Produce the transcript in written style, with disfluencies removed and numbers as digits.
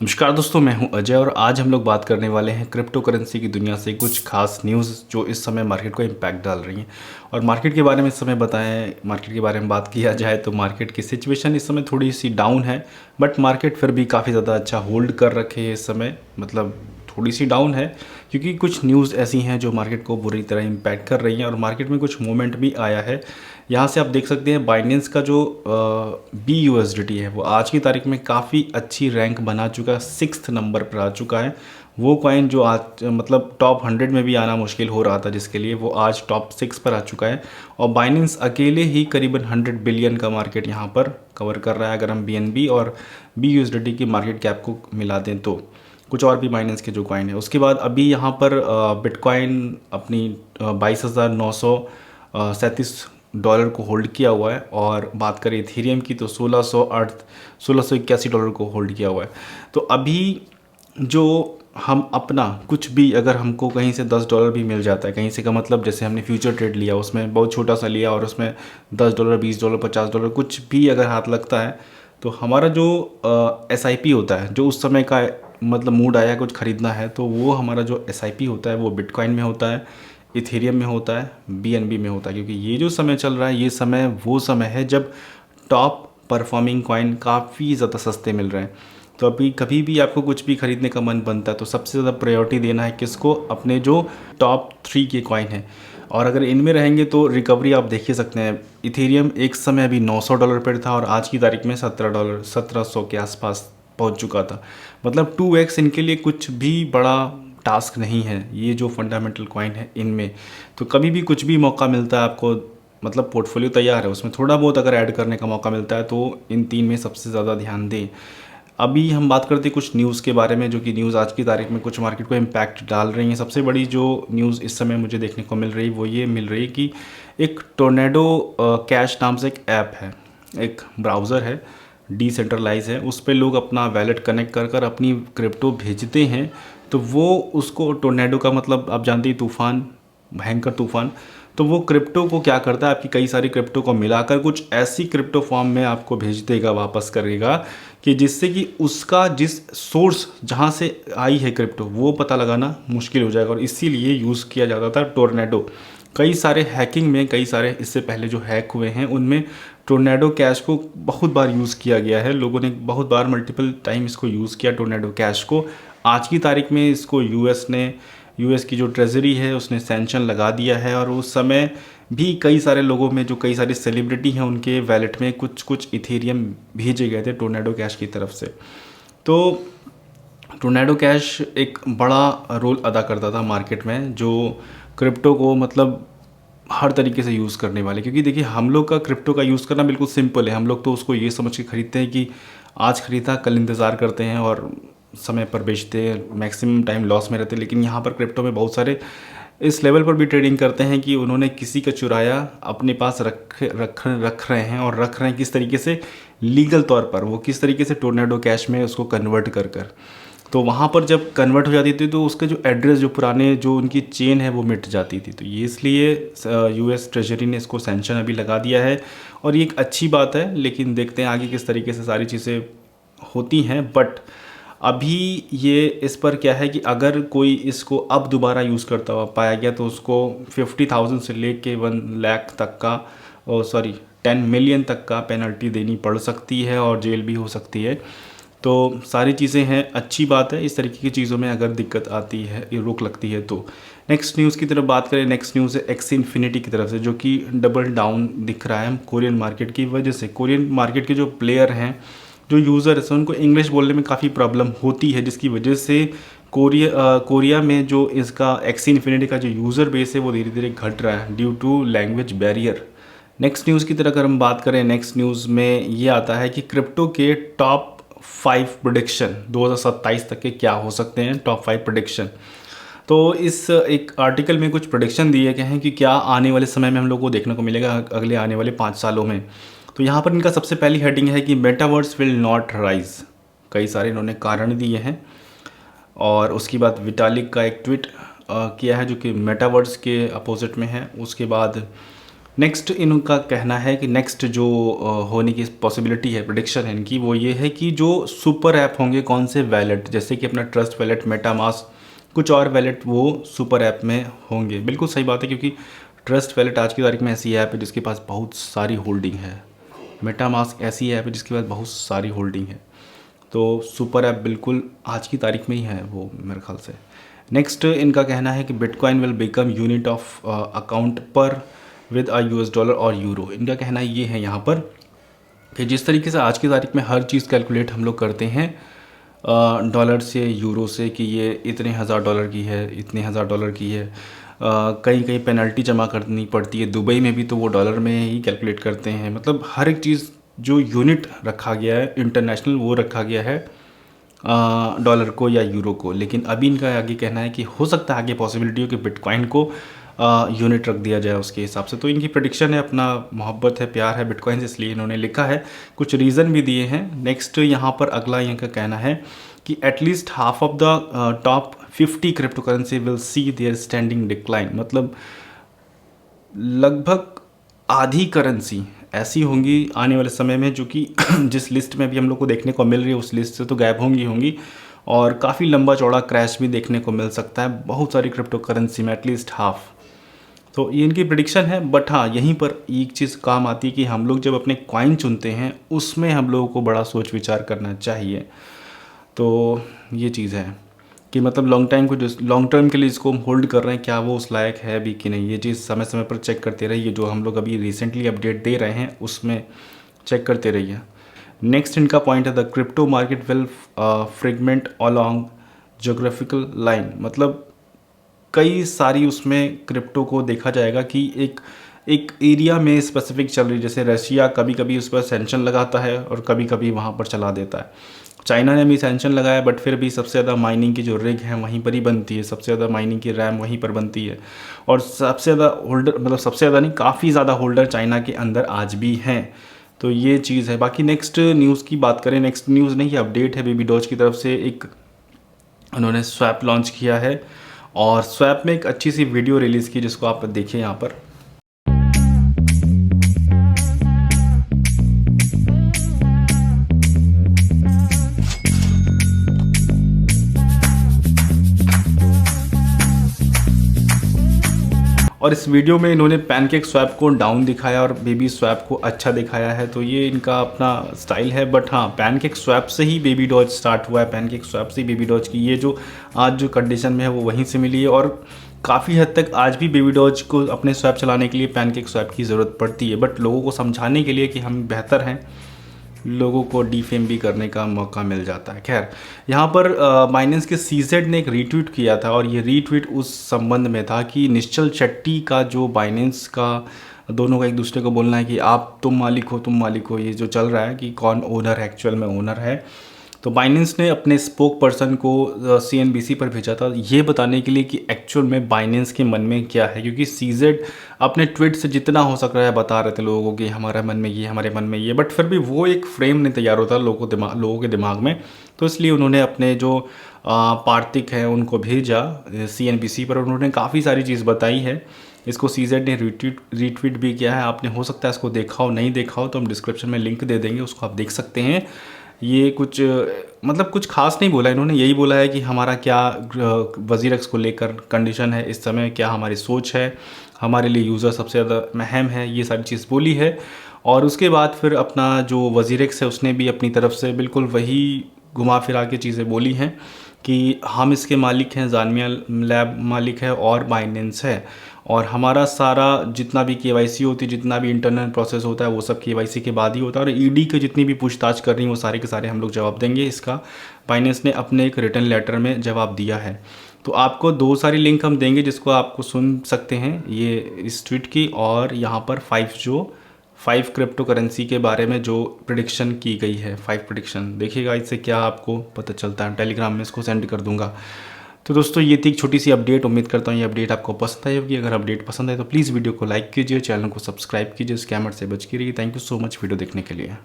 नमस्कार दोस्तों, मैं हूं अजय और आज हम लोग बात करने वाले हैं क्रिप्टो करेंसी की दुनिया से कुछ खास न्यूज़ जो इस समय मार्केट को इम्पैक्ट डाल रही हैं। और मार्केट के बारे में इस समय बताएं, मार्केट के बारे में बात किया जाए तो मार्केट की सिचुएशन इस समय थोड़ी सी डाउन है, बट मार्केट फिर भी काफ़ी ज़्यादा अच्छा होल्ड कर रखे है इस समय। मतलब थोड़ी सी डाउन है क्योंकि कुछ न्यूज़ ऐसी हैं जो मार्केट को बुरी तरह इम्पैक्ट कर रही हैं और मार्केट में कुछ मूवमेंट भी आया है। यहाँ से आप देख सकते हैं बाइनेंस का जो BUSDT है वो आज की तारीख में काफ़ी अच्छी रैंक बना चुका है, 6th नंबर पर आ चुका है। वो कॉइन जो आज मतलब टॉप 100 में भी आना मुश्किल हो रहा था जिसके लिए, वो आज टॉप 6 पर आ चुका है। और बाइनेंस अकेले ही करीबन 100 बिलियन का मार्केट यहाँ पर कवर कर रहा है अगर हम BNB और BUSDT की मार्केट कैप को मिला दें तो। कुछ और भी बाइनेंस के जो कॉइन है, उसके बाद अभी यहाँ पर बिटकॉइन अपनी 22,937 डॉलर को होल्ड किया हुआ है। और बात करें इथेरियम की तो 1681 डॉलर को होल्ड किया हुआ है। तो अभी जो हम अपना कुछ भी, अगर हमको कहीं से $10 भी मिल जाता है कहीं से, का मतलब जैसे हमने फ्यूचर ट्रेड लिया, उसमें बहुत छोटा सा लिया और उसमें $10, $20, $50 कुछ भी अगर हाथ लगता है, तो हमारा जो SIP होता है, जो उस समय का मतलब मूड आया कुछ ख़रीदना है, तो वो हमारा जो SIP होता है वो बिटकॉइन में होता है, इथेरियम में होता है, BNB में होता है। क्योंकि ये जो समय चल रहा है, ये समय वो समय है जब टॉप परफॉर्मिंग कॉइन काफ़ी ज़्यादा सस्ते मिल रहे हैं। तो अभी कभी भी आपको कुछ भी खरीदने का मन बनता है तो सबसे ज़्यादा प्रायोरिटी देना है किसको? अपने जो टॉप 3 के कॉइन हैं। और अगर इनमें रहेंगे तो रिकवरी आप देख ही सकते हैं। इथेरियम एक समय अभी $900 पर था और आज की तारीख में $17, 1700 के आसपास पहुंच चुका था। मतलब 2x इनके लिए कुछ भी बड़ा टास्क नहीं है, ये जो फंडामेंटल कॉइन है इनमें। तो कभी भी कुछ भी मौका मिलता है आपको, मतलब पोर्टफोलियो तैयार है, उसमें थोड़ा बहुत अगर ऐड करने का मौका मिलता है तो इन 3 में सबसे ज़्यादा ध्यान दें। अभी हम बात करते हैं कुछ न्यूज़ के बारे में, जो कि न्यूज़ आज की तारीख में कुछ मार्केट को इम्पैक्ट डाल रही हैं। सबसे बड़ी जो न्यूज़ इस समय मुझे देखने को मिल रही वो ये मिल रही है कि एक टोर्नेडो कैश नाम से एक ऐप है, एक ब्राउज़र है, डिसेंट्रलाइज है। उस पे लोग अपना वैलेट कनेक्ट कर कर अपनी क्रिप्टो भेजते हैं। तो वो उसको टोर्नेडो का मतलब आप जानते ही, तूफान, भयंकर तूफान। तो वो क्रिप्टो को क्या करता है, आपकी कई सारी क्रिप्टो को मिलाकर कुछ ऐसी क्रिप्टो फॉर्म में आपको भेज देगा, वापस करेगा, कि जिससे कि उसका जिस सोर्स जहाँ से आई है क्रिप्टो वो पता लगाना मुश्किल हो जाएगा। और इसीलिए यूज़ किया जाता था टोर्नेडो। कई सारे हैकिंग में, कई सारे इससे पहले जो हैक हुए हैं उनमें टोर्नेडो कैश को बहुत बार यूज़ किया गया है। लोगों ने बहुत बार मल्टीपल टाइम इसको यूज़ किया टोर्नेडो कैश को। आज की तारीख में इसको यूएस की जो ट्रेजरी है उसने सैंक्शन लगा दिया है। और उस समय भी कई सारे लोगों में, जो कई सारे सेलिब्रिटी हैं, उनके वैलेट में कुछ कुछ इथेरियम भेजे गए थे टोर्नेडो कैश की तरफ से। तो टोर्नेडो कैश एक बड़ा रोल अदा करता था मार्केट में, जो क्रिप्टो को मतलब हर तरीके से यूज़ करने वाले। क्योंकि देखिए, हम लोग का क्रिप्टो का यूज़ करना बिल्कुल सिंपल है। हम लोग तो उसको ये समझ के ख़रीदते हैं कि आज ख़रीदा कल इंतज़ार करते हैं और समय पर बेचते हैं, मैक्सिमम टाइम लॉस में रहते हैं। लेकिन यहाँ पर क्रिप्टो में बहुत सारे इस लेवल पर भी ट्रेडिंग करते हैं कि उन्होंने किसी का चुराया अपने पास रख रहे हैं, और रख रहे हैं किस तरीके से, लीगल तौर पर। वो किस तरीके से, टोर्नेडो कैश में उसको कन्वर्ट कर कर। तो वहाँ पर जब कन्वर्ट हो जाती थी तो उसके जो एड्रेस, जो पुराने जो उनकी चेन है वो मिट जाती थी। तो ये इसलिए US ट्रेजरी ने इसको सैंक्शन अभी लगा दिया है। और ये एक अच्छी बात है, लेकिन देखते हैं आगे किस तरीके से सारी चीज़ें होती हैं। बट अभी ये इस पर क्या है कि अगर कोई इसको अब दोबारा यूज़ करता हुआ पाया गया तो उसको 50,000 से लेके 1 लाख तक का, 10 मिलियन तक का पेनल्टी देनी पड़ सकती है और जेल भी हो सकती है। तो सारी चीज़ें हैं, अच्छी बात है। इस तरीके की चीज़ों में अगर दिक्कत आती है, ये रोक लगती है तो। नेक्स्ट न्यूज़ की तरफ बात करें, नेक्स्ट न्यूज़ है एक्सी इन्फिनिटी की तरफ से, जो कि डबल डाउन दिख रहा है कोरियन मार्केट की वजह से। कोरियन मार्केट के जो प्लेयर हैं, जो यूज़र है, उनको इंग्लिश बोलने में काफ़ी प्रॉब्लम होती है, जिसकी वजह से कोरिया में जो इसका एक्सी इन्फिनिटी का जो यूज़र बेस है वो धीरे धीरे घट रहा है due to language barrier. Next news की तरह अगर हम बात करें, नेक्स्ट न्यूज़ में ये आता है कि क्रिप्टो के टॉप 5 प्रेडिक्शन 2027 तक के क्या हो सकते हैं, टॉप 5 प्रेडिक्शन। तो इस एक आर्टिकल में कुछ प्रेडिक्शन दिए गए हैं कि क्या आने वाले समय में हम लोग को देखने को मिलेगा अगले आने वाले 5 सालों में। तो यहाँ पर इनका सबसे पहली हेडिंग है कि मेटावर्स विल नॉट राइज। कई सारे इन्होंने कारण दिए हैं। और उसके बाद विटालिक का एक ट्वीट किया है जो कि मेटावर्स के अपोजिट में है। उसके बाद नेक्स्ट इनका कहना है कि नेक्स्ट जो होने की पॉसिबिलिटी है, प्रेडिक्शन है इनकी, वो ये है कि जो सुपर ऐप होंगे कौन से वैलेट, जैसे कि अपना ट्रस्ट वैलेट, मेटामास्क, कुछ और वैलेट वो सुपर ऐप में होंगे। बिल्कुल सही बात है, क्योंकि ट्रस्ट वैलेट आज की तारीख में ऐसी ऐप है जिसके पास बहुत सारी होल्डिंग है। मेटामास्क ऐसी ऐप है जिसके पास बहुत सारी होल्डिंग है। तो सुपर ऐप बिल्कुल आज की तारीख में ही है वो, मेरे ख्याल से। नेक्स्ट इनका कहना है कि bitcoin will become unit of account पर विद अ यूएस डॉलर और यूरो। इनका कहना ये है यहाँ पर कि जिस तरीके से आज की तारीख में हर चीज़ कैलकुलेट हम लोग करते हैं डॉलर से, यूरो से, कि ये इतने हज़ार डॉलर की है, इतने हज़ार डॉलर की है, कहीं कहीं पेनल्टी जमा करनी पड़ती है। दुबई में भी तो वो डॉलर में ही कैलकुलेट करते हैं। मतलब हर एक चीज़ जो यूनिट रखा गया है इंटरनेशनल, वो रखा गया है डॉलर को या यूरो को। लेकिन अभी इनका आगे कहना है कि हो सकता है आगे पॉसिबिलिटी हो कि बिटकॉइन को यूनिट रख दिया जाए उसके हिसाब से। तो इनकी प्रेडिक्शन है, अपना मोहब्बत है, प्यार है बिटकॉइन से, इसलिए इन्होंने लिखा है, कुछ रीज़न भी दिए हैं। नेक्स्ट यहाँ पर अगला इनका कहना है कि at least half of the top 50 crypto currency will see their standing decline. मतलब लगभग आधी करेंसी ऐसी होंगी आने वाले समय में जो कि जिस लिस्ट में भी हम लोग को देखने को मिल रही है उस लिस्ट से तो गायब होंगी और काफ़ी लंबा चौड़ा क्रैश भी देखने को मिल सकता है बहुत सारी क्रिप्टो करेंसी में, एटलीस्ट हाफ। तो ये इनकी प्रेडिक्शन है। बट हाँ, यहीं पर एक चीज़ काम आती है कि हम लोग जब अपने कॉइन चुनते हैं उसमें हम लोगों को बड़ा सोच विचार करना चाहिए। तो ये चीज़ है कि मतलब लॉन्ग टर्म के लिए इसको हम होल्ड कर रहे हैं, क्या वो उस लायक है भी कि नहीं, ये चीज़ समय समय पर चेक करते रहिए। जो हम लोग अभी रिसेंटली अपडेट दे रहे हैं उसमें चेक करते रहिए। नेक्स्ट इनका पॉइंट है the crypto market will fragment along geographical line. मतलब कई सारी उसमें क्रिप्टो को देखा जाएगा कि एक एरिया में स्पेसिफिक चल रही, जैसे रशिया कभी कभी उस पर सैंक्शन लगाता है और कभी कभी वहाँ पर चला देता है। चाइना ने भी सैंक्शन लगाया, बट फिर भी सबसे ज़्यादा माइनिंग की जो रिग है वहीं पर ही बनती है, सबसे ज़्यादा माइनिंग की रैम वहीं पर बनती है और सबसे ज़्यादा होल्डर, मतलब सबसे ज़्यादा नहीं, काफ़ी ज़्यादा होल्डर चाइना के अंदर आज भी हैं। तो ये चीज़ है। बाकी नेक्स्ट न्यूज़ की बात करें, नेक्स्ट न्यूज़ नहीं, ये अपडेट है बेबी डॉज की तरफ से। एक उन्होंने स्वैप लॉन्च किया है और स्वैप में एक अच्छी सी वीडियो रिलीज़ की जिसको आप देखिए यहाँ पर। और इस वीडियो में इन्होंने पैनकेक स्वैप को डाउन दिखाया और बेबी स्वैप को अच्छा दिखाया है। तो ये इनका अपना स्टाइल है। बट हाँ, पैनकेक स्वैप से ही बेबी डॉज स्टार्ट हुआ है, पैनकेक स्वैप से ही बेबी डॉज की ये जो आज जो कंडीशन में है वो वहीं से मिली है। और काफ़ी हद तक आज भी बेबी डॉज को अपने स्वैप चलाने के लिए पैनकेक स्वैप की ज़रूरत पड़ती है। बट लोगों को समझाने के लिए कि हम बेहतर हैं, लोगों को डीफेम भी करने का मौका मिल जाता है। खैर, यहाँ पर बाइनेंस के सीजेड ने एक रीट्वीट किया था और ये रीट्वीट उस संबंध में था कि निश्चल शेट्टी का जो बाइनेंस का, दोनों का एक दूसरे को बोलना है कि आप तुम मालिक हो, ये जो चल रहा है कि कौन ओनर एक्चुअल में ओनर है। तो बाइनेंस ने अपने स्पोक पर्सन को CNBC पर भेजा था ये बताने के लिए कि एक्चुअल में बाइनेंस के मन में क्या है, क्योंकि सीजेड अपने ट्वीट से जितना हो सक रहा है बता रहे थे लोगों को कि हमारे मन में ये, हमारे मन में ये, बट फिर भी वो एक फ्रेम नहीं तैयार होता लोगों के दिमाग में। तो इसलिए उन्होंने अपने जो पार्थिक हैं उनको भेजा CNBC पर, उन्होंने काफ़ी सारी चीज़ बताई है। इसको सीजेड ने रीट्वीट भी किया है। आपने हो सकता है इसको देखा हो, नहीं देखा हो तो हम डिस्क्रिप्शन में लिंक दे देंगे, उसको आप देख सकते हैं। ये कुछ मतलब कुछ खास नहीं बोला इन्होंने, यही बोला है कि हमारा क्या WZIRX को लेकर कंडीशन है इस समय, क्या हमारी सोच है, हमारे लिए यूज़र सबसे ज़्यादा अहम है, ये सारी चीज़ बोली है। और उसके बाद फिर अपना जो WZIRX है उसने भी अपनी तरफ से बिल्कुल वही घुमा फिरा के चीज़ें बोली हैं कि हम इसके मालिक हैं, जामिया लैब मालिक है और बाइनेंस है, और हमारा सारा जितना भी KYC होती है, जितना भी इंटरनल प्रोसेस होता है वो सब KYC के बाद ही होता है। और ED के जितनी भी पूछताछ कर रही हैं वो सारे के सारे हम लोग जवाब देंगे। इसका बाइनेंस ने अपने एक रिटर्न लेटर में जवाब दिया है। तो आपको 2 सारी लिंक हम देंगे जिसको आपको सुन सकते हैं, ये इस ट्वीट की और यहाँ पर 5 क्रिप्टो करेंसी के बारे में जो प्रेडिक्शन की गई है, 5 प्रेडिक्शन देखिएगा, इससे क्या आपको पता चलता है। टेलीग्राम में इसको सेंड कर दूंगा। तो दोस्तों ये थी एक छोटी सी अपडेट, उम्मीद करता हूँ ये अपडेट आपको पसंद आई होगी। अगर अपडेट पसंद आए तो प्लीज़ वीडियो को लाइक कीजिए, चैनल को सब्सक्राइब कीजिए, स्कैमर से बच के रहिए। Thank you so much video देखने के लिए।